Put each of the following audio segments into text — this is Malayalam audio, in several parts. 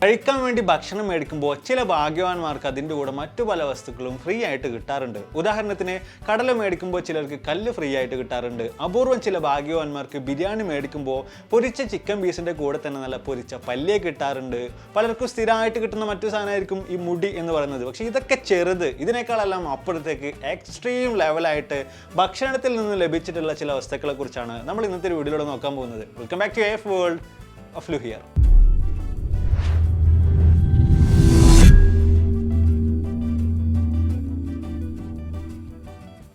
കഴിക്കാൻ വേണ്ടി ഭക്ഷണം മേടിക്കുമ്പോൾ ചില ഭാഗ്യവാന്മാർക്ക് അതിൻ്റെ കൂടെ മറ്റു പല വസ്തുക്കളും ഫ്രീ ആയിട്ട് കിട്ടാറുണ്ട്. ഉദാഹരണത്തിന് കടല മേടിക്കുമ്പോൾ ചിലർക്ക് കല്ല് ഫ്രീ ആയിട്ട് കിട്ടാറുണ്ട്. അപൂർവം ചില ഭാഗ്യവാന്മാർക്ക് ബിരിയാണി മേടിക്കുമ്പോൾ പൊരിച്ച ചിക്കൻ പീസിൻ്റെ കൂടെ തന്നെ നല്ല പൊരിച്ച പല്ലിയെ കിട്ടാറുണ്ട്. പലർക്കും സ്ഥിരമായിട്ട് കിട്ടുന്ന മറ്റു സാധനമായിരിക്കും ഈ മുടി എന്ന് പറയുന്നത്. പക്ഷേ ഇതൊക്കെ ചെറുത്. ഇതിനേക്കാളെല്ലാം അപ്പുറത്തേക്ക് എക്സ്ട്രീം ലെവലായിട്ട് ഭക്ഷണത്തിൽ നിന്ന് ലഭിച്ചിട്ടുള്ള ചില വസ്തുക്കളെ കുറിച്ചാണ് നമ്മൾ ഇന്നത്തെ വീഡിയോയിലൂടെ നോക്കാൻ പോകുന്നത്. Welcome back to F world of ലുഹിയർ.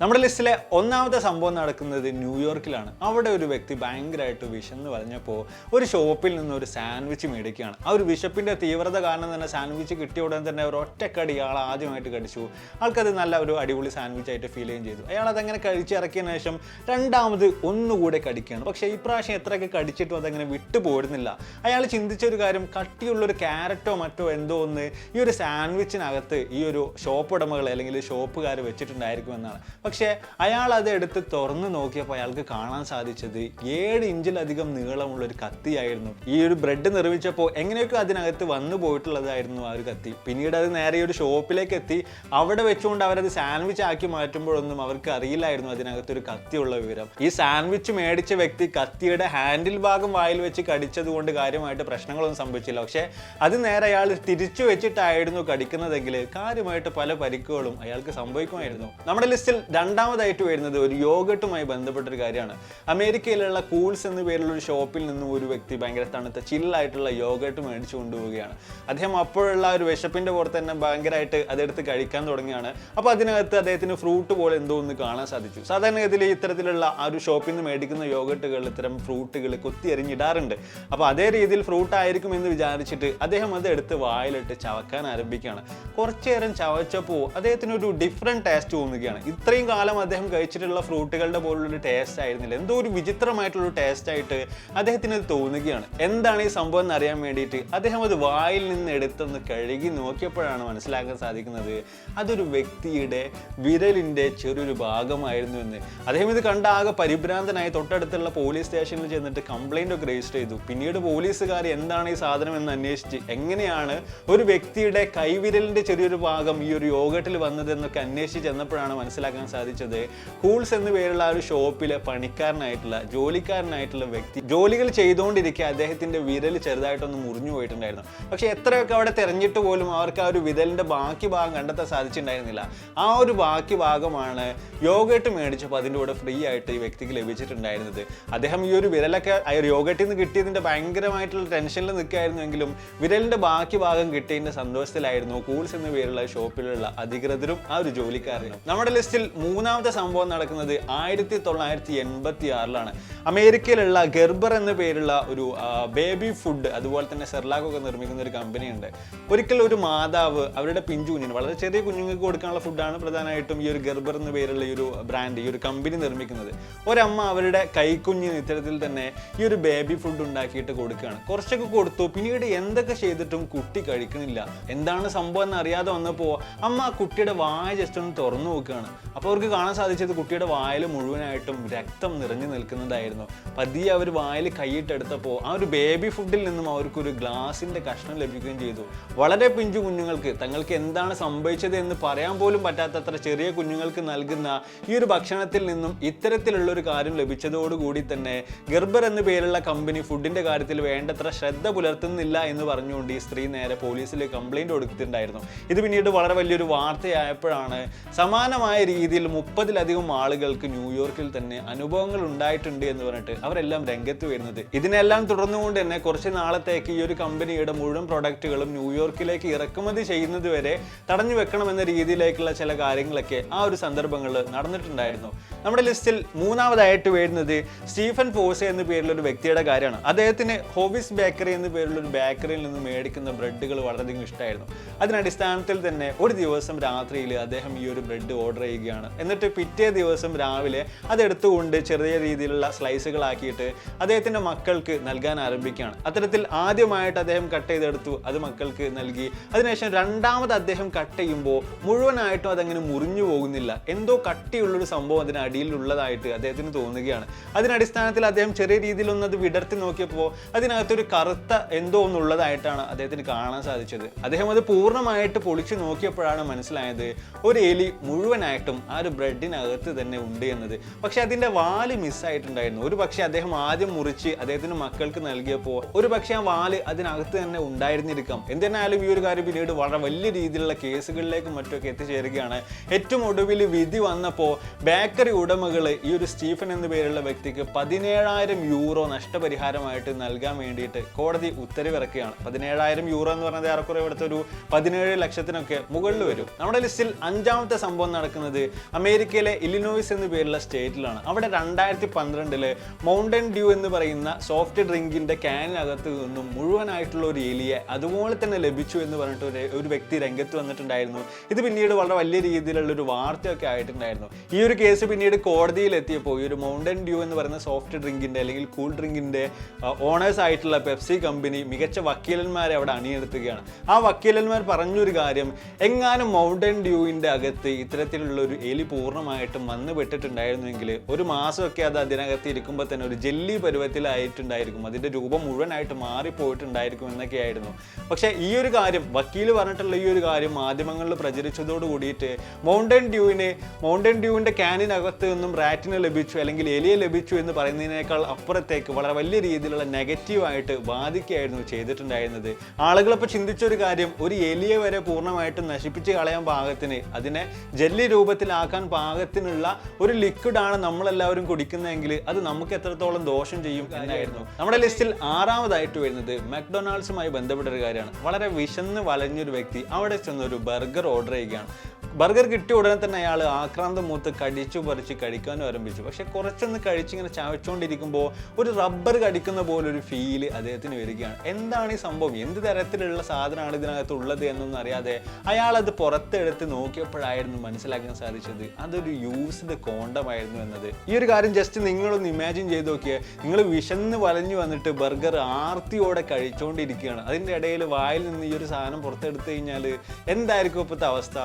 നമ്മുടെ ലിസ്റ്റിലെ ഒന്നാമത്തെ സംഭവം നടക്കുന്നത് ന്യൂയോർക്കിലാണ്. അവിടെ ഒരു വ്യക്തി ഭയങ്കരമായിട്ട് വിശന്ന് പറഞ്ഞപ്പോൾ ഒരു ഷോപ്പിൽ നിന്ന് ഒരു സാൻഡ്വിച്ച് മേടിക്കുകയാണ്. ആ ഒരു വിശപ്പിൻ്റെ തീവ്രത കാരണം തന്നെ സാൻഡ്വിച്ച് കിട്ടിയ ഉടൻ തന്നെ ഒരു ഒറ്റക്കടി ആൾ ആദ്യമായിട്ട് കടിച്ചു. ആൾക്കത് നല്ല ഒരു അടിപൊളി സാൻഡ്വിച്ച് ആയിട്ട് ഫീൽ ചെയ്യുകയും ചെയ്തു. അയാൾ അതങ്ങനെ കഴിച്ചിറക്കിയതിന് ശേഷം രണ്ടാമത് ഒന്നുകൂടെ കടിക്കുകയാണ്. പക്ഷേ ഈ പ്രാവശ്യം എത്രയൊക്കെ കടിച്ചിട്ടും അതങ്ങനെ വിട്ടുപോരുന്നില്ല. അയാൾ ചിന്തിച്ചൊരു കാര്യം, കട്ടിയുള്ളൊരു ക്യാരറ്റോ മറ്റോ എന്തോ ഒന്ന് ഈ ഒരു സാൻഡ്വിച്ചിനകത്ത് ഈ ഒരു ഷോപ്പ് ഉടമകൾ അല്ലെങ്കിൽ ഷോപ്പുകാർ വെച്ചിട്ടുണ്ടായിരിക്കുമെന്നാണ്. പക്ഷേ അയാൾ അത് എടുത്ത് തുറന്നു നോക്കിയപ്പോൾ അയാൾക്ക് കാണാൻ സാധിച്ചത് 7 ഇഞ്ചിലധികം നീളമുള്ള ഒരു കത്തിയായിരുന്നു. ഈ ഒരു ബ്രെഡ് നിർമ്മിച്ചപ്പോൾ എങ്ങനെയൊക്കെ അതിനകത്ത് വന്നു പോയിട്ടുള്ളതായിരുന്നു ആ ഒരു കത്തി. പിന്നീട് അത് നേരെ ഒരു ഷോപ്പിലേക്ക് എത്തി. അവിടെ വെച്ചുകൊണ്ട് അവരത് സാൻഡ്വിച്ച് ആക്കി മാറ്റുമ്പോഴൊന്നും അവർക്ക് അറിയില്ലായിരുന്നു അതിനകത്തൊരു കത്തിയുള്ള വിവരം. ഈ സാൻഡ്വിച്ച് മേടിച്ച വ്യക്തി കത്തിയുടെ ഹാൻഡിൽ ഭാഗം വായിൽ വെച്ച് കടിച്ചത് കൊണ്ട് കാര്യമായിട്ട് പ്രശ്നങ്ങളൊന്നും സംഭവിച്ചില്ല. പക്ഷേ അത് നേരെ അയാൾ തിരിച്ചു വെച്ചിട്ടായിരുന്നു കടിക്കുന്നതെങ്കിൽ കാര്യമായിട്ട് പല പരിക്കുകളും അയാൾക്ക് സംഭവിക്കുമായിരുന്നു. നമ്മുടെ ലിസ്റ്റിൽ രണ്ടാമതായിട്ട് വരുന്നത് ഒരു യോഗട്ടുമായി ബന്ധപ്പെട്ടൊരു കാര്യമാണ്. അമേരിക്കയിലുള്ള കൂൾസ് എന്ന പേരുള്ള ഒരു ഷോപ്പിൽ നിന്നും ഒരു വ്യക്തി ഭയങ്കര തണുത്ത ചില്ലായിട്ടുള്ള യോഗട്ട് മേടിച്ചു കൊണ്ടുപോവുകയാണ്. അദ്ദേഹം അപ്പോഴുള്ള ഒരു വിശപ്പിന്റെ പുറത്ത് തന്നെ ഭയങ്കരമായിട്ട് അതെടുത്ത് കഴിക്കാൻ തുടങ്ങിയാണ്. അപ്പോൾ അതിനകത്ത് അദ്ദേഹത്തിന് ഫ്രൂട്ട് പോലെ എന്തോ ഒന്ന് കാണാൻ സാധിച്ചു. സാധാരണഗതിയിൽ ഇത്തരത്തിലുള്ള ആ ഒരു ഷോപ്പിൽ നിന്ന് മേടിക്കുന്ന യോഗട്ടുകൾ ഇത്തരം ഫ്രൂട്ടുകൾ കൊത്തി എറിഞ്ഞിടാറുണ്ട്. അപ്പോൾ അതേ രീതിയിൽ ഫ്രൂട്ട് ആയിരിക്കും എന്ന് വിചാരിച്ചിട്ട് അദ്ദേഹം അത് എടുത്ത് വായിലിട്ട് ചവക്കാൻ ആരംഭിക്കുകയാണ്. കുറച്ചു നേരം ചവച്ചപ്പോൾ അദ്ദേഹത്തിന് ഒരു ഡിഫറെൻറ്റ് ടേസ്റ്റ് തോന്നുകയാണ്. ഇത്രയും കാലം അദ്ദേഹം കഴിച്ചിട്ടുള്ള ഫ്രൂട്ടുകളുടെ പോലുള്ളൊരു ടേസ്റ്റ് ആയിരുന്നില്ല, എന്തോ ഒരു വിചിത്രമായിട്ടുള്ള ടേസ്റ്റ് ആയിട്ട് അദ്ദേഹത്തിന് അത് തോന്നുകയാണ്. എന്താണ് ഈ സംഭവം എന്ന് അറിയാൻ വേണ്ടിയിട്ട് അദ്ദേഹം അത് വായിൽ നിന്ന് എടുത്തൊന്ന് കഴുകി നോക്കിയപ്പോഴാണ് മനസ്സിലാക്കാൻ സാധിക്കുന്നത് അതൊരു വ്യക്തിയുടെ വിരലിൻ്റെ ചെറിയൊരു ഭാഗമായിരുന്നു എന്ന്. അദ്ദേഹം ഇത് കണ്ട ആകെ പരിഭ്രാന്തനായി തൊട്ടടുത്തുള്ള പോലീസ് സ്റ്റേഷനിൽ ചെന്നിട്ട് കംപ്ലൈൻ്റ് ഒക്കെ രജിസ്റ്റർ ചെയ്തു. പിന്നീട് പോലീസുകാർ എന്താണ് ഈ സാധനം എന്ന് അന്വേഷിച്ച് എങ്ങനെയാണ് ഒരു വ്യക്തിയുടെ കൈവിരലിൻ്റെ ചെറിയൊരു ഭാഗം ഈ ഒരു യോഗട്ടിൽ വന്നതെന്നൊക്കെ അന്വേഷിച്ച് ചെന്നപ്പോഴാണ് മനസ്സിലാക്കാൻ സാധിച്ചത് കൂൾസ് എന്ന് പേരുള്ള ആ ഒരു ഷോപ്പിലെ പണിക്കാരനായിട്ടുള്ള ജോലിക്കാരനായിട്ടുള്ള വ്യക്തി ജോലികൾ ചെയ്തുകൊണ്ടിരിക്കുക അദ്ദേഹത്തിന്റെ വിരൽ ചെറുതായിട്ടൊന്ന് മുറിഞ്ഞു പോയിട്ടുണ്ടായിരുന്നു. പക്ഷെ എത്രയൊക്കെ അവിടെ തെരഞ്ഞിട്ട് പോലും അവർക്ക് ആ ഒരു വിരലിന്റെ ബാക്കി ഭാഗം കണ്ടെത്താൻ സാധിച്ചിട്ടുണ്ടായിരുന്നില്ല. ആ ഒരു ബാക്കി ഭാഗമാണ് യോഗട്ട് മേടിച്ചപ്പോൾ അതിൻ്റെ കൂടെ ഫ്രീ ആയിട്ട് ഈ വ്യക്തിക്ക് ലഭിച്ചിട്ടുണ്ടായിരുന്നത്. അദ്ദേഹം ഈ ഒരു വിരലൊക്കെ ആ ഒരു യോഗട്ടിൽ നിന്ന് കിട്ടിയതിന്റെ ഭയങ്കരമായിട്ടുള്ള ടെൻഷനിൽ നിൽക്കുകയായിരുന്നെങ്കിലും വിരലിന്റെ ബാക്കി ഭാഗം കിട്ടിയതിന്റെ സന്തോഷത്തിലായിരുന്നു കൂൾസ് എന്ന് പേരുള്ള ഷോപ്പിലുള്ള അധികൃതരും ആ ഒരു ജോലിക്കാരനും. നമ്മുടെ ലിസ്റ്റിൽ മൂന്നാമത്തെ സംഭവം നടക്കുന്നത് 1986-ലാണ്. അമേരിക്കയിലുള്ള ഗെർബർ എന്ന പേരുള്ള ഒരു ബേബി ഫുഡ് അതുപോലെ തന്നെ സെർലാക്കൊക്കെ നിർമ്മിക്കുന്ന ഒരു കമ്പനിയുണ്ട്. ഒരിക്കൽ ഒരു മാതാവ് അവരുടെ പിഞ്ചു കുഞ്ഞിന്, വളരെ ചെറിയ കുഞ്ഞുങ്ങൾക്ക് കൊടുക്കാനുള്ള ഫുഡാണ് പ്രധാനമായിട്ടും ഈ ഒരു ഗെർബർ എന്ന പേരുള്ള ഈ ഒരു ബ്രാൻഡ് ഈ ഒരു കമ്പനി നിർമ്മിക്കുന്നത്. ഒരമ്മ അവരുടെ കൈക്കുഞ്ഞിന് ഇത്തരത്തിൽ തന്നെ ഈ ഒരു ബേബി ഫുഡ് ഉണ്ടാക്കിയിട്ട് കൊടുക്കുകയാണ്. കുറച്ചൊക്കെ കൊടുത്തു. പിന്നീട് എന്തൊക്കെ ചെയ്തിട്ടും കുട്ടി കഴിക്കണില്ല. എന്താണ് സംഭവം എന്ന് അറിയാതെ വന്നപ്പോൾ അമ്മ കുട്ടിയുടെ വായ ജസ്റ്റ് ഒന്ന് തുറന്നു നോക്കുകയാണ്. അപ്പോൾ അവർക്ക് കാണാൻ സാധിച്ചത് കുട്ടിയുടെ വായിൽ മുഴുവനായിട്ടും രക്തം നിറഞ്ഞു നിൽക്കുന്നതായിരുന്നു. പതിയെ അവർ വായിൽ കൈയിട്ടെടുത്തപ്പോൾ ആ ഒരു ബേബി ഫുഡിൽ നിന്നും അവർക്കൊരു ഗ്ലാസിൻ്റെ കഷ്ണം ലഭിക്കുകയും ചെയ്തു. വളരെ പിഞ്ചു കുഞ്ഞുങ്ങൾക്ക് തങ്ങൾക്ക് എന്താണ് സംഭവിച്ചത് എന്ന് പറയാൻ പോലും പറ്റാത്തത്ര ചെറിയ കുഞ്ഞുങ്ങൾക്ക് നൽകുന്ന ഈ ഒരു ഭക്ഷണത്തിൽ നിന്നും ഇത്തരത്തിലുള്ളൊരു കാര്യം ലഭിച്ചതോടുകൂടി തന്നെ ഗർബർ എന്ന പേരുള്ള കമ്പനി ഫുഡിൻ്റെ കാര്യത്തിൽ വേണ്ടത്ര ശ്രദ്ധ പുലർത്തുന്നില്ല എന്ന് പറഞ്ഞുകൊണ്ട് ഈ സ്ത്രീ നേരെ പോലീസിൽ കംപ്ലൈൻറ്റ് കൊടുത്തിട്ടുണ്ടായിരുന്നു. ഇത് പിന്നീട് വളരെ വലിയൊരു വാർത്തയായപ്പോഴാണ് സമാനമായ രീതിയിൽ 30-ലധികം ആളുകൾക്ക് ന്യൂയോർക്കിൽ തന്നെ അനുഭവങ്ങൾ ഉണ്ടായിട്ടുണ്ട് എന്ന് പറഞ്ഞിട്ട് അവരെല്ലാം രംഗത്ത് വരുന്നത്. ഇതിനെല്ലാം തുടർന്നുകൊണ്ട് തന്നെ കുറച്ച് നാളത്തേക്ക് ഈ ഒരു കമ്പനിയുടെ മുഴുവൻ പ്രൊഡക്റ്റുകളും ന്യൂയോർക്കിലേക്ക് ഇറക്കുമതി ചെയ്യുന്നത് വരെ തടഞ്ഞു വെക്കണമെന്ന രീതിയിലേക്കുള്ള ചില കാര്യങ്ങളൊക്കെ ആ ഒരു സന്ദർഭങ്ങളിൽ നടന്നിട്ടുണ്ടായിരുന്നു. നമ്മുടെ ലിസ്റ്റിൽ മൂന്നാമതായിട്ട് വരുന്നത് സ്റ്റീഫൻ ഫോസെ എന്ന പേരിലൊരു വ്യക്തിയുടെ കാര്യമാണ്. അദ്ദേഹത്തിന് ഹോവിസ് ബേക്കറി എന്ന പേരുള്ള ഒരു ബേക്കറിയിൽ നിന്ന് മേടിക്കുന്ന ബ്രെഡുകൾ വളരെയധികം ഇഷ്ടമായിരുന്നു. അതിനടിസ്ഥാനത്തിൽ തന്നെ ഒരു ദിവസം രാത്രിയിൽ അദ്ദേഹം ഈ ഒരു ബ്രെഡ് ഓർഡർ ചെയ്യുകയാണ്. എന്നിട്ട് പിറ്റേ ദിവസം രാവിലെ അതെടുത്തുകൊണ്ട് ചെറിയ രീതിയിലുള്ള സ്ലൈസുകളാക്കിയിട്ട് അദ്ദേഹത്തിൻ്റെ മക്കൾക്ക് നൽകാൻ ആരംഭിക്കുകയാണ്. അത്തരത്തിൽ ആദ്യമായിട്ട് അദ്ദേഹം കട്ട് ചെയ്തെടുത്തു, അത് മക്കൾക്ക് നൽകി. അതിനുശേഷം രണ്ടാമത് അദ്ദേഹം കട്ട് ചെയ്യുമ്പോൾ മുഴുവനായിട്ടും അതങ്ങനെ മുറിഞ്ഞു പോകുന്നില്ല, എന്തോ കട്ടിയുള്ളൊരു സംഭവം അതിനടിയിലുള്ളതായിട്ട് അദ്ദേഹത്തിന് തോന്നുകയാണ്. അതിനടിസ്ഥാനത്തിൽ അദ്ദേഹം ചെറിയ രീതിയിലൊന്ന് അത് വിടർത്തി നോക്കിയപ്പോൾ അതിനകത്തൊരു കറുത്ത എന്തോ ഒന്നുള്ളതായിട്ടാണ് അദ്ദേഹത്തിന് കാണാൻ സാധിച്ചത്. അദ്ദേഹം അത് പൂർണ്ണമായിട്ട് പൊളിച്ചു നോക്കിയപ്പോഴാണ് മനസ്സിലായത് ഒരു എലി മുഴുവനായിട്ടും ആ ഒരു ബ്രെഡിനകത്ത് തന്നെ ഉണ്ട് എന്നത്. പക്ഷെ അതിൻ്റെ വാല് മിസ്സായിട്ടുണ്ടായിരുന്നു. ഒരു പക്ഷേ അദ്ദേഹം ആദ്യം മുറിച്ച് അദ്ദേഹത്തിന് മക്കൾക്ക് നൽകിയപ്പോൾ ഒരു പക്ഷേ ആ വാല് അതിനകത്ത് തന്നെ ഉണ്ടായിരുന്നിരിക്കാം. എന്തിനായാലും ഈ ഒരു കാര്യം പിന്നീട് വളരെ വലിയ രീതിയിലുള്ള കേസുകളിലേക്കും മറ്റൊക്കെ എത്തിച്ചേരുകയാണ്. ഏറ്റവും ഒടുവിൽ വിധി വന്നപ്പോൾ ബേക്കറി ഉടമകൾ ഈ ഒരു സ്റ്റീഫൻ എന്ന പേരുള്ള വ്യക്തിക്ക് 17,000 യൂറോ നഷ്ടപരിഹാരമായിട്ട് നൽകാൻ വേണ്ടിയിട്ട് കോടതി ഉത്തരവിറക്കുകയാണ്. 17,000 യൂറോ എന്ന് പറഞ്ഞത് ഏറെക്കുറെ ഇവിടുത്തെ ഒരു 17 ലക്ഷത്തിനൊക്കെ മുകളിൽ വരും. നമ്മുടെ ലിസ്റ്റിൽ 5ാമത്തെ സംഭവം നടക്കുന്നത് അമേരിക്കയിലെ ഇലിനോയ്സ് എന്ന പേരുള്ള സ്റ്റേറ്റിലാണ്. അവിടെ 2012 മൗണ്ടൻ ഡ്യൂ എന്ന് പറയുന്ന സോഫ്റ്റ് ഡ്രിങ്കിന്റെ ക്യാനിനകത്ത് നിന്നും മുഴുവനായിട്ടുള്ള ഒരു എലിയെ അതുപോലെ തന്നെ ലഭിച്ചു എന്ന് പറഞ്ഞിട്ട് ഒരു വ്യക്തി രംഗത്ത് വന്നിട്ടുണ്ടായിരുന്നു. ഇത് പിന്നീട് വളരെ വലിയ രീതിയിലുള്ള ഒരു വാർത്തയൊക്കെ ആയിട്ടുണ്ടായിരുന്നു. ഈ ഒരു കേസ് പിന്നീട് കോടതിയിൽ എത്തിയപ്പോൾ ഈ ഒരു മൗണ്ടൻ ഡ്യൂ എന്ന് പറയുന്ന സോഫ്റ്റ് ഡ്രിങ്കിന്റെ അല്ലെങ്കിൽ കൂൾ ഡ്രിങ്കിന്റെ ഓണേഴ്സ് ആയിട്ടുള്ള പെപ്സി കമ്പനി മികച്ച വക്കീലന്മാരെ അവിടെ അണിനിരത്തുകയാണ്. ആ വക്കീലന്മാർ പറഞ്ഞൊരു കാര്യം, എങ്ങാനും മൗണ്ടൻ ഡ്യൂവിന്റെ അകത്ത് ഇത്തരത്തിലുള്ള ഒരു എലി പൂർണ്ണമായിട്ടും വന്നു പെട്ടിട്ടുണ്ടായിരുന്നെങ്കിൽ ഒരു മാസമൊക്കെ അത് അതിനകത്ത് ഇരിക്കുമ്പോൾ തന്നെ ഒരു ജെല്ലി പരുവത്തിലായിട്ടുണ്ടായിരിക്കും, അതിന്റെ രൂപം മുഴുവനായിട്ട് മാറിപ്പോയിട്ടുണ്ടായിരിക്കും എന്നൊക്കെയായിരുന്നു. പക്ഷെ ഈ ഒരു കാര്യം വക്കീൽ പറഞ്ഞിട്ടുള്ള ഈ ഒരു കാര്യം മാധ്യമങ്ങളിൽ പ്രചരിച്ചതോട് കൂടിയിട്ട് മൗണ്ടൻ ഡ്യൂവിന്റെ ക്യാനിനകത്ത് നിന്നും റാറ്റിനെ ലഭിച്ചു അല്ലെങ്കിൽ എലിയെ ലഭിച്ചു എന്ന് പറയുന്നതിനേക്കാൾ അപ്പുറത്തേക്ക് വളരെ വലിയ രീതിയിലുള്ള നെഗറ്റീവായിട്ട് ബാധിക്കുകയായിരുന്നു ചെയ്തിട്ടുണ്ടായിരുന്നത്. ആളുകളപ്പോൾ ചിന്തിച്ചൊരു കാര്യം, ഒരു എലിയെ വരെ പൂർണ്ണമായിട്ടും നശിപ്പിച്ച് കളയാൻ പാകത്തിന് അതിനെ ജെല്ലി രൂപത്തിലാക്കാൻ പാകത്തിനുള്ള ഒരു ലിക്വിഡാണ് നമ്മളെല്ലാവരും കുടിക്കുന്നതെങ്കിൽ അത് നമുക്ക് എത്രത്തോളം ദോഷം ചെയ്യും എന്നായിരുന്നു. നമ്മുടെ ലിസ്റ്റിൽ 6ാമതായിട്ട് വരുന്നത് മക്ഡൊണാൾഡ്സുമായി ബന്ധപ്പെട്ട ഒരു കാര്യമാണ്. വളരെ വിശന്ന് വലഞ്ഞൊരു വ്യക്തി അവിടെ ചെന്നൊരു ബർഗർ ഓർഡർ ചെയ്യുകയാണ്. ബർഗർ കിട്ടിയ ഉടനെ തന്നെ അയാൾ ആക്രാന്തം മൂത്ത് കടിച്ചു പറിച്ച് കഴിക്കാനും ആരംഭിച്ചു. പക്ഷെ കുറച്ചൊന്ന് കഴിച്ചിങ്ങനെ ചവച്ചുകൊണ്ടിരിക്കുമ്പോൾ ഒരു റബ്ബർ കടിക്കുന്ന പോലൊരു ഫീല് അദ്ദേഹത്തിന് വരികയാണ്. എന്താണ് ഈ സംഭവം, എന്ത് തരത്തിലുള്ള സാധനമാണ് ഇതിനകത്ത് ഉള്ളത് എന്നൊന്നും അറിയാതെ അയാൾ അത് പുറത്തെടുത്ത് നോക്കിയപ്പോഴായിരുന്നു മനസ്സിലാക്കാൻ സാധിച്ചത് അതൊരു യൂസ്ഡ് കോണ്ടമായിരുന്നു എന്നത്. ഈ ഒരു കാര്യം ജസ്റ്റ് നിങ്ങളൊന്ന് ഇമാജിൻ ചെയ്ത് നോക്കിയേ. നിങ്ങൾ വിശന്ന് വലഞ്ഞു വന്നിട്ട് ബർഗർ ആർത്തിയോടെ കഴിച്ചുകൊണ്ടിരിക്കുകയാണ്, അതിൻ്റെ ഇടയിൽ വായിൽ നിന്ന് ഈ ഒരു സാധനം പുറത്തെടുത്ത് കഴിഞ്ഞാൽ എന്തായിരിക്കും ഇപ്പോഴത്തെ അവസ്ഥ?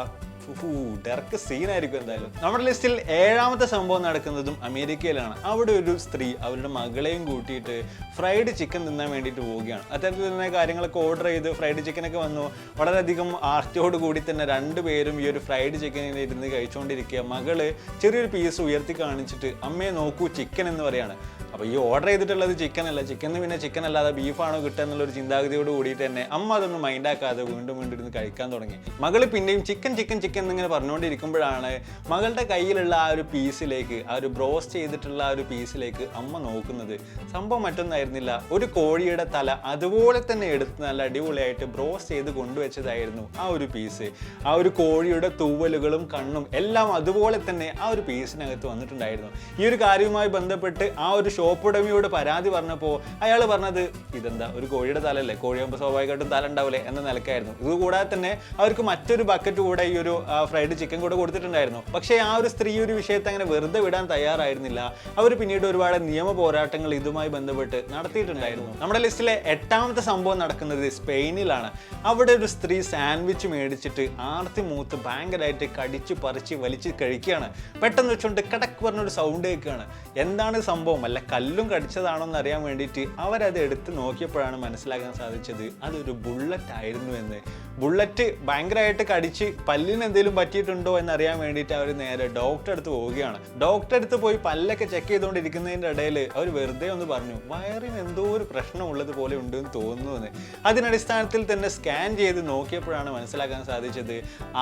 ഡെർക്ക് സീനായിരിക്കും എന്തായാലും. നമ്മുടെ ലിസ്റ്റിൽ 7ാമത്തെ സംഭവം നടക്കുന്നതും അമേരിക്കയിലാണ്. അവിടെ ഒരു സ്ത്രീ അവരുടെ മകളെയും കൂട്ടിയിട്ട് ഫ്രൈഡ് ചിക്കൻ തിന്നാൻ വേണ്ടിയിട്ട് പോവുകയാണ്. അത്തരത്തിൽ തന്നെ കാര്യങ്ങളൊക്കെ ഓർഡർ ചെയ്ത് ഫ്രൈഡ് ചിക്കനൊക്കെ വന്നു. വളരെയധികം ആർത്തിയോട് കൂടി തന്നെ രണ്ടുപേരും ഈ ഒരു ഫ്രൈഡ് ചിക്കനിൽ ഇരുന്ന് കഴിച്ചുകൊണ്ടിരിക്കുക. മകള് ചെറിയൊരു പീസ് ഉയർത്തി കാണിച്ചിട്ട് അമ്മയെ നോക്കൂ ചിക്കൻ എന്ന് പറയാണ്. അപ്പോൾ ഈ ഓർഡർ ചെയ്തിട്ടുള്ളത് ചിക്കൻ അല്ല, പിന്നെ ചിക്കൻ അല്ലാതെ ബീഫാണോ കിട്ടുക എന്നുള്ളൊരു ചിന്താഗതിയോട് കൂടിയിട്ട് തന്നെ അമ്മ അതൊന്നും മൈൻഡാക്കാതെ വീണ്ടും ഇരുന്ന് കഴിക്കാൻ തുടങ്ങി. മകൾ പിന്നെയും ചിക്കൻ എന്നിങ്ങനെ പറഞ്ഞുകൊണ്ടിരിക്കുമ്പോഴാണ് മകളുടെ കയ്യിലുള്ള ആ ഒരു പീസിലേക്ക്, ആ ഒരു ബ്രോസ്റ്റ് ചെയ്തിട്ടുള്ള ആ ഒരു പീസിലേക്ക് അമ്മ നോക്കുന്നത്. സംഭവം മറ്റൊന്നായിരുന്നില്ല, ഒരു കോഴിയുടെ തല അതുപോലെ തന്നെ എടുത്ത് നല്ല അടിപൊളിയായിട്ട് ബ്രോസ്റ്റ് ചെയ്ത് കൊണ്ടുവച്ചതായിരുന്നു ആ ഒരു പീസ്. ആ ഒരു കോഴിയുടെ തൂവലുകളും കണ്ണും എല്ലാം അതുപോലെ തന്നെ ആ ഒരു പീസിനകത്ത് വന്നിട്ടുണ്ടായിരുന്നു. ഈ ഒരു കാര്യവുമായി ബന്ധപ്പെട്ട് ആ ഒരു ഷോപ്പ് ഉടമയോട് പരാതി പറഞ്ഞപ്പോൾ അയാൾ പറഞ്ഞത് ഇതെന്താ ഒരു കോഴിയുടെ തലല്ലേ, കോഴിയാകുമ്പോൾ സ്വാഭാവികമായിട്ടും തല ഉണ്ടാവില്ലേ എന്ന നിലക്കായിരുന്നു. ഇതുകൂടാതെ തന്നെ അവർക്ക് മറ്റൊരു ബക്കറ്റ് കൂടെ ഈ ഒരു ഫ്രൈഡ് ചിക്കൻ കൂടെ കൊടുത്തിട്ടുണ്ടായിരുന്നു. പക്ഷേ ആ ഒരു സ്ത്രീ ഒരു വിഷയത്തെ അങ്ങനെ വെറുതെ വിടാൻ തയ്യാറായിരുന്നില്ല. അവർ പിന്നീട് ഒരുപാട് നിയമ പോരാട്ടങ്ങൾ ഇതുമായി ബന്ധപ്പെട്ട് നടത്തിയിട്ടുണ്ടായിരുന്നു. നമ്മുടെ ലിസ്റ്റിലെ 8ാമത്തെ സംഭവം നടക്കുന്നത് സ്പെയിനിലാണ്. അവിടെ ഒരു സ്ത്രീ സാൻഡ്വിച്ച് മേടിച്ചിട്ട് ആർത്തി മൂത്ത് ഭയങ്കരമായിട്ട് കടിച്ചു പറിച്ച് വലിച്ച് കഴിക്കുകയാണ്. പെട്ടെന്ന് വെച്ചുകൊണ്ട് കടക്ക് പറഞ്ഞൊരു സൗണ്ട് കേൾക്കുകയാണ്. എന്താണ് സംഭവം, അല്ല കല്ലും കടിച്ചതാണോ എന്ന് അറിയാൻ വേണ്ടിയിട്ട് അവരത് എടുത്ത് നോക്കിയപ്പോഴാണ് മനസ്സിലാക്കാൻ സാധിച്ചത് അതൊരു ബുള്ളറ്റ് ആയിരുന്നു എന്ന്. ബുള്ളറ്റ് ഭയങ്കരമായിട്ട് കടിച്ച് പല്ലിന് എന്തെങ്കിലും പറ്റിയിട്ടുണ്ടോ എന്നറിയാൻ വേണ്ടിയിട്ട് അവർ നേരെ ഡോക്ടറെ അടുത്ത് പോവുകയാണ്. ഡോക്ടറെ അടുത്ത് പോയി പല്ലൊക്കെ ചെക്ക് ചെയ്തുകൊണ്ടിരിക്കുന്നതിൻ്റെ ഇടയിൽ അവർ വെറുതെ ഒന്ന് പറഞ്ഞു വയറിന് എന്തോ ഒരു പ്രശ്നമുള്ളത് പോലെ ഉണ്ടെന്ന് തോന്നുന്നു എന്ന്. അതിനടിസ്ഥാനത്തിൽ തന്നെ സ്കാൻ ചെയ്ത് നോക്കിയപ്പോഴാണ് മനസ്സിലാക്കാൻ സാധിച്ചത്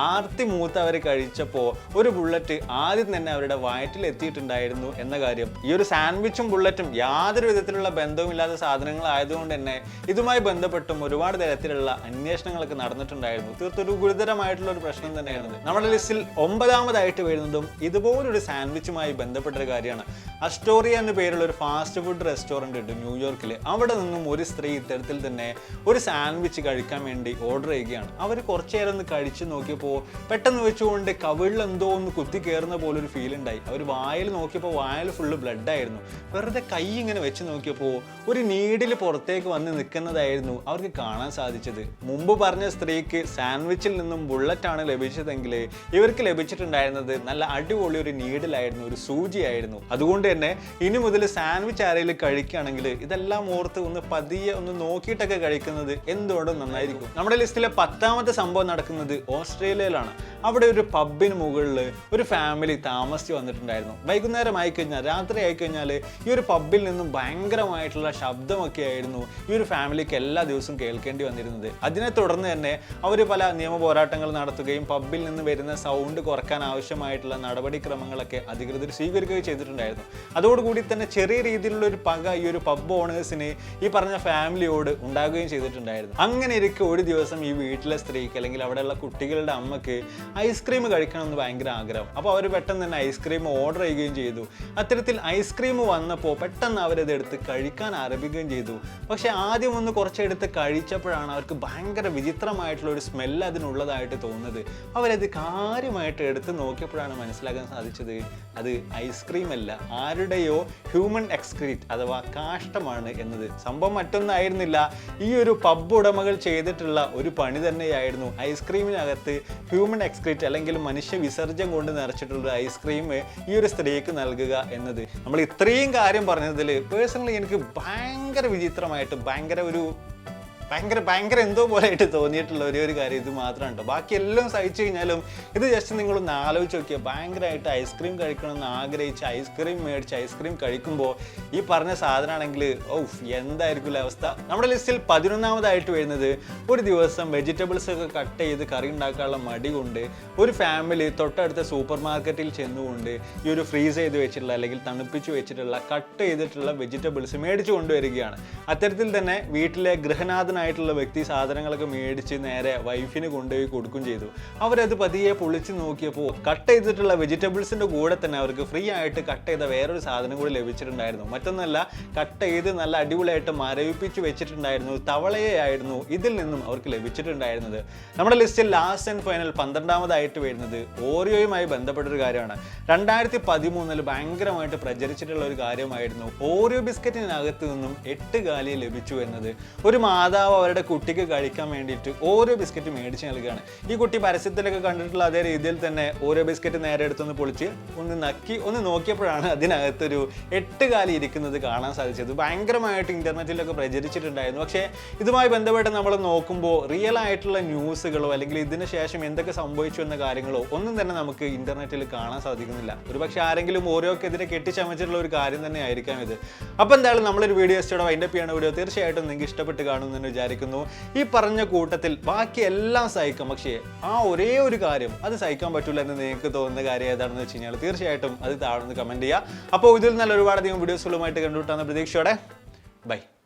ആർത്തി മൂത്ത് അവർ കഴിച്ചപ്പോൾ ഒരു ബുള്ളറ്റ് ആദ്യം തന്നെ അവരുടെ വയറ്റിൽ എത്തിയിട്ടുണ്ടായിരുന്നു എന്ന കാര്യം. ഈ ഒരു സാൻഡ്വിച്ചും ബുള്ളറ്റും യാതൊരു വിധത്തിലുള്ള ബന്ധവുമില്ലാത്ത സാധനങ്ങളായതുകൊണ്ട് തന്നെ ഇതുമായി ബന്ധപ്പെട്ടും ഒരുപാട് തരത്തിലുള്ള അന്വേഷണങ്ങളൊക്കെ നടന്നിട്ടുണ്ടായിരുന്നു. തീർത്തൊരു ഗുരുതരമായിട്ടുള്ള ഒരു പ്രശ്നം തന്നെയായിരുന്നു. നമ്മുടെ ലിസ്റ്റിൽ 9ാമതായിട്ട് വരുന്നതും ഇതുപോലൊരു സാൻഡ്വിച്ചുമായി ബന്ധപ്പെട്ടൊരു കാര്യമാണ്. അസ്റ്റോറിയ എന്ന പേരുള്ള ഒരു ഫാസ്റ്റ് ഫുഡ് റെസ്റ്റോറൻറ്റ് ഉണ്ട് ന്യൂയോർക്കിൽ. അവിടെ നിന്നും ഒരു സ്ത്രീ ഇത്തരത്തിൽ തന്നെ ഒരു സാൻഡ്വിച്ച് കഴിക്കാൻ വേണ്ടി ഓർഡർ ചെയ്യുകയാണ്. അവർ കുറച്ചു നേരം ഒന്ന് കഴിച്ചു നോക്കിയപ്പോൾ പെട്ടെന്ന് വെച്ചുകൊണ്ട് കവിളിൽ എന്തോ ഒന്ന് കുത്തി കയറുന്ന പോലെ ഒരു ഫീൽ ഉണ്ടായി. അവർ വായിൽ നോക്കിയപ്പോൾ വായിൽ ഫുള്ള് ബ്ലഡ് ആയിരുന്നു. വെറുതെ കൈ ഇങ്ങനെ വെച്ച് നോക്കിയപ്പോൾ ഒരു നീഡിൽ പുറത്തേക്ക് വന്ന് നിൽക്കുന്നതായിരുന്നു അവർക്ക് കാണാൻ സാധിച്ചത്. മുമ്പ് പറഞ്ഞ സ്ത്രീക്ക് സാൻഡ്വിച്ചിൽ നിന്നും ബുള്ളറ്റാണ് ലഭിച്ചതെങ്കിൽ ഇവർക്ക് ലഭിച്ചിട്ടുണ്ടായിരുന്നത് നല്ല അടിപൊളി ഒരു നീഡിലായിരുന്നു, ഒരു സൂചിയായിരുന്നു. അതുകൊണ്ട് തന്നെ ഇനി മുതൽ സാൻഡ്വിച്ച് ആരെങ്കിലും കഴിക്കുകയാണെങ്കിൽ ഇതെല്ലാം ഓർത്ത് ഒന്ന് പതിയെ ഒന്ന് നോക്കിയിട്ടൊക്കെ കഴിക്കുന്നത് എന്തുകൊണ്ടും നന്നായിരിക്കും. നമ്മുടെ ലിസ്റ്റിലെ 10ാമത്തെ സംഭവം നടക്കുന്നത് ഓസ്ട്രേലിയയിലാണ്. അവിടെ ഒരു പബ്ബിന് മുകളിൽ ഒരു ഫാമിലി താമസിച്ച് വന്നിട്ടുണ്ടായിരുന്നു. വൈകുന്നേരം ആയിക്കഴിഞ്ഞാൽ, രാത്രി ആയിക്കഴിഞ്ഞാൽ ഈ ഒരു പബ്ബിൽ നിന്നും ഭയങ്കരമായിട്ടുള്ള ശബ്ദമൊക്കെ ആയിരുന്നു ഈ ഒരു ഫാമിലിക്ക് എല്ലാ ദിവസവും കേൾക്കേണ്ടി വന്നിരുന്നത്. അതിനെ തുടർന്ന് തന്നെ അവർ പല നിയമ പോരാട്ടങ്ങൾ നടത്തുകയും പബ്ബിൽ നിന്ന് വരുന്ന സൗണ്ട് കുറയ്ക്കാൻ ആവശ്യമായിട്ടുള്ള നടപടിക്രമങ്ങളൊക്കെ അധികൃതർ സ്വീകരിക്കുകയും ചെയ്തിട്ടുണ്ടായിരുന്നു. അതോടുകൂടി തന്നെ ചെറിയ രീതിയിലുള്ള ഒരു പക ഈ ഒരു പബ്ബ് ഓണേഴ്സിന് ഈ പറഞ്ഞ ഫാമിലിയോട് ഉണ്ടാകുകയും ചെയ്തിട്ടുണ്ടായിരുന്നു. അങ്ങനെ ഇരിക്കെ ഒരു ദിവസം ഈ വീട്ടിലെ സ്ത്രീക്ക് അല്ലെങ്കിൽ അവിടെയുള്ള കുട്ടികളുടെ അമ്മക്ക് ഐസ്ക്രീം കഴിക്കണമെന്ന് ഭയങ്കര ആഗ്രഹം. അപ്പോൾ അവർ പെട്ടെന്ന് തന്നെ ഐസ്ക്രീം ഓർഡർ ചെയ്യുകയും ചെയ്തു. അത്തരത്തിൽ ഐസ്ക്രീം വന്നപ്പോൾ പെട്ടെന്ന് അവരത് എടുത്ത് കഴിക്കാൻ ആരംഭിക്കുകയും ചെയ്തു. പക്ഷെ ആദ്യം ഒന്ന് കുറച്ചെടുത്ത് കഴിച്ചപ്പോഴാണ് അവർക്ക് ഭയങ്കര വിചിത്രമായിട്ടുള്ള ഒരു സ്മെല്ല് അതിനുള്ളതായിട്ട് തോന്നുന്നത്. അവരത് കാര്യമായിട്ട് എടുത്ത് നോക്കിയപ്പോഴാണ് മനസ്സിലാക്കാൻ സാധിച്ചത് അത് ഐസ്ക്രീം അല്ല, ആരുടെയോ ഹ്യൂമൻ എക്സ്ക്രീറ്റ് അഥവാ കാഷ്ടമാണ് എന്നത്. സംഭവം മറ്റൊന്നായിരുന്നില്ല, ഈ ഒരു പബ്ബ് ഉടമകൾ ചെയ്തിട്ടുള്ള ഒരു പണി തന്നെയായിരുന്നു ഐസ്ക്രീമിനകത്ത് ഹ്യൂമൻ എക്സ്ക്രീറ്റ് അല്ലെങ്കിൽ മനുഷ്യ വിസർജ്യം കൊണ്ട് നിറച്ചിട്ടുള്ള ഐസ്ക്രീം ഈ ഒരു സ്ത്രീക്ക് നൽകുക എന്നത്. നമ്മൾ ഇത്രയും കാര്യം പറഞ്ഞതിൽ പേഴ്സണലി എനിക്ക് ഭയങ്കര വിചിത്രമായിട്ട് ഭയങ്കര എന്തോ പോലെ ആയിട്ട് തോന്നിയിട്ടുള്ള ഒരു കാര്യം ഇത് മാത്രമാണ് കേട്ടോ. ബാക്കി എല്ലാം സഹിച്ചു കഴിഞ്ഞാലും ഇത് ജസ്റ്റ് നിങ്ങളൊന്ന് ആലോചിച്ച് നോക്കിയാൽ ഭയങ്കരമായിട്ട് ഐസ്ക്രീം കഴിക്കണമെന്ന് ആഗ്രഹിച്ച് ഐസ്ക്രീം മേടിച്ച് ഐസ്ക്രീം കഴിക്കുമ്പോൾ ഈ പറഞ്ഞ സാധനമാണെങ്കിൽ എന്തായിരിക്കും അവസ്ഥ. നമ്മുടെ ലിസ്റ്റിൽ 11ാമതായിട്ട് വരുന്നത് ഒരു ദിവസം വെജിറ്റബിൾസ് ഒക്കെ കട്ട് ചെയ്ത് കറി ഉണ്ടാക്കാനുള്ള മടി കൊണ്ട് ഒരു ഫാമിലി തൊട്ടടുത്ത സൂപ്പർ മാർക്കറ്റിൽ ചെന്നുകൊണ്ട് ഈ ഒരു ഫ്രീസ് ചെയ്ത് വെച്ചിട്ടുള്ള അല്ലെങ്കിൽ തണുപ്പിച്ച് വെച്ചിട്ടുള്ള കട്ട് ചെയ്തിട്ടുള്ള വെജിറ്റബിൾസ് മേടിച്ച് കൊണ്ടുവരികയാണ്. അത്തരത്തിൽ തന്നെ വീട്ടിലെ ഗൃഹനാഥനായിട്ടുള്ള വ്യക്തി സാധനങ്ങളൊക്കെ മേടിച്ച് നേരെ വൈഫിന് കൊണ്ടുപോയി കൊടുക്കുകയും ചെയ്തു. അവരത് പതിയെ പൊളിച്ച് നോക്കിയപ്പോൾ കട്ട് ചെയ്തിട്ടുള്ള വെജിറ്റബിൾസിൻ്റെ കൂടെ തന്നെ അവർക്ക് ഫ്രീ ആയിട്ട് കട്ട് ചെയ്ത വേറൊരു സാധനം കൂടി ലഭിച്ചിട്ടുണ്ടായിരുന്നു. മറ്റൊന്നല്ല, കട്ട് ചെയ്ത് നല്ല അടിപൊളിയായിട്ട് മരവിപ്പിച്ച് വെച്ചിട്ടുണ്ടായിരുന്നു തവളയായിരുന്നു ഇതിൽ നിന്നും അവർക്ക് ലഭിച്ചിട്ടുണ്ടായിരുന്നത്. നമ്മുടെ ലിസ്റ്റിൽ ലാസ്റ്റ് ആൻഡ് ഫൈനൽ 12ാമതായിട്ട് വരുന്നത് ഓറിയോയുമായി ബന്ധപ്പെട്ടൊരു കാര്യമാണ്. 2013 ഭയങ്കരമായിട്ട് പ്രചരിച്ചിട്ടുള്ള ഒരു കാര്യമായിരുന്നു ഓറിയോ ബിസ്ക്കറ്റിനകത്ത് നിന്നും 8 കാലി ലഭിച്ചു എന്നത്. ഒരു മാതാവ് അവരുടെ കുട്ടിക്ക് കഴിക്കാൻ വേണ്ടിയിട്ട് ഓരോ ബിസ്ക്കറ്റ് മേടിച്ച് നൽകുകയാണ്. ഈ കുട്ടി പരസ്യത്തിലൊക്കെ കണ്ടിട്ടുള്ള അതേ രീതിയിൽ തന്നെ ഓരോ ബിസ്ക്കറ്റ് നേരെ എടുത്തൊന്ന് പൊളിച്ച് ഒന്ന് നോക്കിയപ്പോഴാണ് അതിനകത്തൊരു 8 കാലി ഇരിക്കുന്നത് കാണാൻ സാധിച്ചത്. ഭയങ്കരമായിട്ട് ഇന്റർനെറ്റിലൊക്കെ പ്രചരിച്ചിട്ടുണ്ടായിരുന്നു. പക്ഷേ ഇതുമായി ബന്ധപ്പെട്ട് നമ്മൾ നോക്കുമ്പോൾ റിയൽ ആയിട്ടുള്ള ന്യൂസുകളോ അല്ലെങ്കിൽ ഇതിന് ശേഷം എന്തൊക്കെ സംഭവിച്ചു എന്ന കാര്യങ്ങളോ ഒന്നും തന്നെ നമുക്ക് ഇന്റർനെറ്റിൽ കാണാൻ സാധിക്കുന്നില്ല. ഒരുപക്ഷെ ആരെങ്കിലും ഓരോക്കെതിരെ കെട്ടിച്ചമച്ചിട്ടുള്ള ഒരു കാര്യം തന്നെ ആയിരിക്കാം ഇത്. അപ്പോൾ എന്തായാലും നമ്മളൊരു വീഡിയോ വൈൻഡപ്പ് ചെയ്യണ വീഡിയോ തീർച്ചയായിട്ടും നിങ്ങൾക്ക് ഇഷ്ടപ്പെട്ട് കാണുമെന്ന് വിചാരിക്കുന്നു. ഈ പറഞ്ഞ കൂട്ടത്തിൽ ബാക്കി എല്ലാം സഹിക്കാം, പക്ഷേ ആ ഒരേ ഒരു കാര്യം അത് സഹിക്കാൻ പറ്റില്ല എന്ന് നിങ്ങൾക്ക് തോന്നുന്ന കാര്യം ഏതാണെന്ന് വെച്ച് കഴിഞ്ഞാൽ തീർച്ചയായിട്ടും അത് താഴെ കമൻറ്റ് ചെയ്യുക. അപ്പോൾ ഇതിൽ നല്ല ഒരുപാടധികം വീഡിയോസുകളുമായിട്ട് കണ്ടുകിട്ടാവുന്ന പ്രതീക്ഷയോടെ ബൈ.